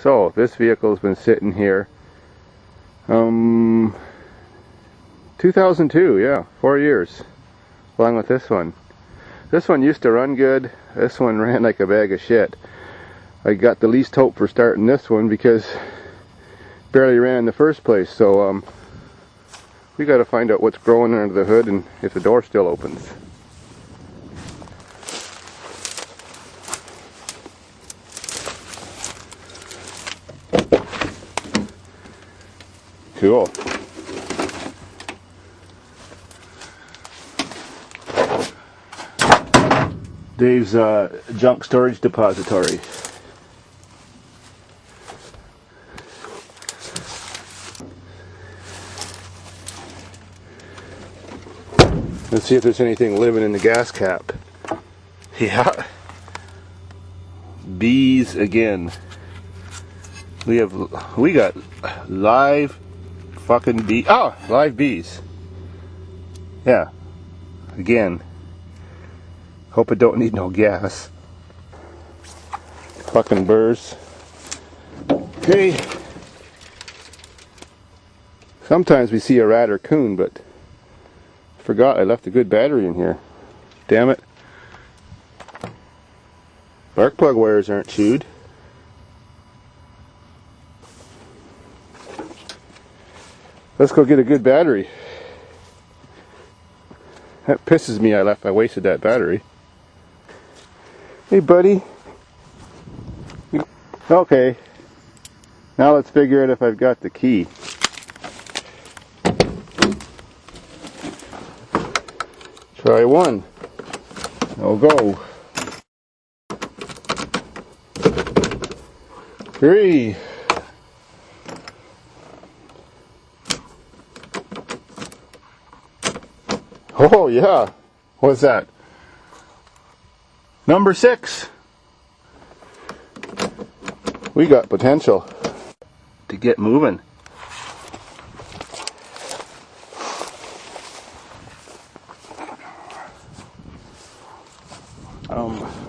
So this vehicle's been sitting here 2002, yeah, 4 years, along with this one. This one used to run good. This one ran like a bag of shit. I got the least hope for starting this one because barely ran in the first place. So we got to find out what's growing under the hood and if the door still opens. Cool. Dave's junk storage depository. Let's see if there's anything living in the gas cap. Yeah. Bees again. We got live fucking bees. Oh, live bees. Yeah. Again. Hope it don't need no gas. Fucking burrs. Okay. Sometimes we see a rat or coon, but I forgot I left a good battery in here. Damn it. Spark plug wires aren't chewed. Let's go get a good battery. That pisses me I wasted that battery. Hey buddy. Okay. Now let's figure out if I've got the key. Try one. I'll go. 3. Oh yeah. What's that? Number 6. We got potential to get moving.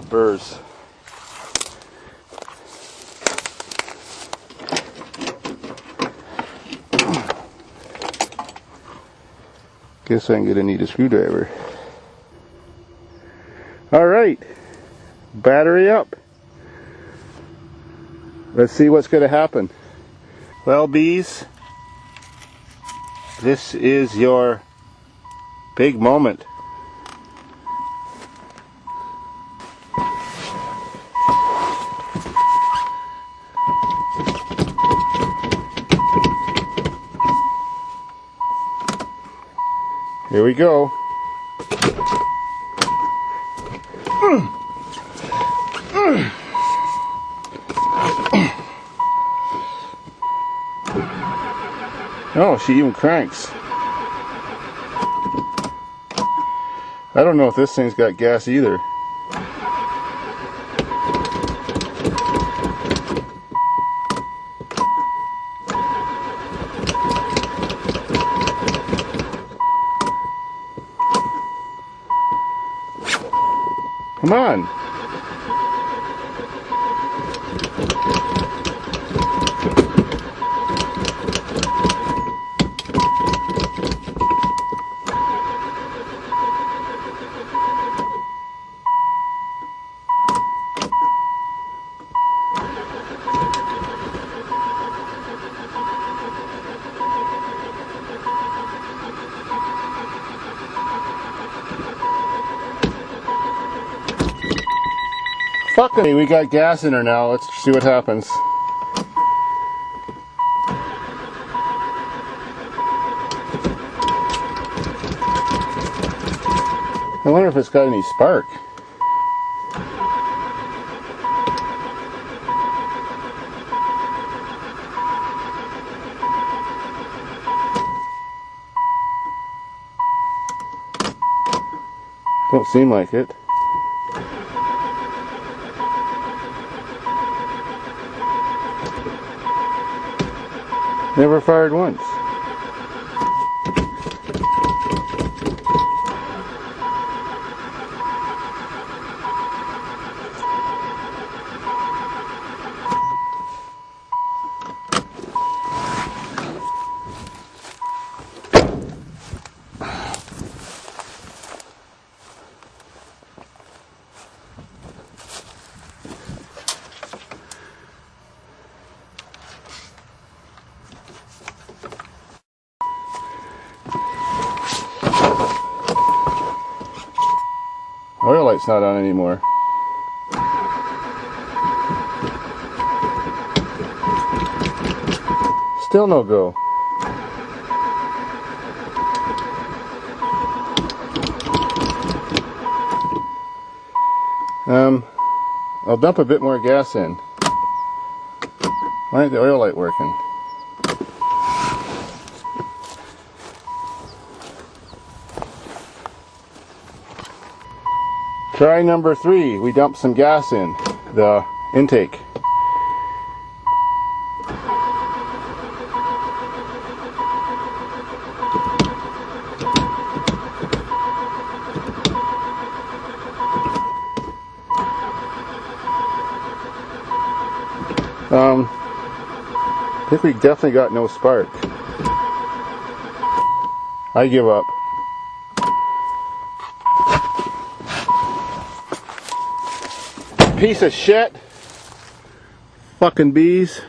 Burrs. Guess I'm gonna need a screwdriver. Alright. Battery up. Let's see what's gonna happen. Well, bees, this is your big moment. Here we go. Oh, she even cranks. I don't know if this thing's got gas either. Come on. Fucking, we got gas in her now. Let's see what happens. I wonder if it's got any spark. Don't seem like it. Never fired once. it's not on anymore. Still no go. I'll dump a bit more gas in. Why ain't the oil light working? Try number 3. We dump some gas in the intake. I think we definitely got no spark. I give up. Piece of shit. Fucking bees.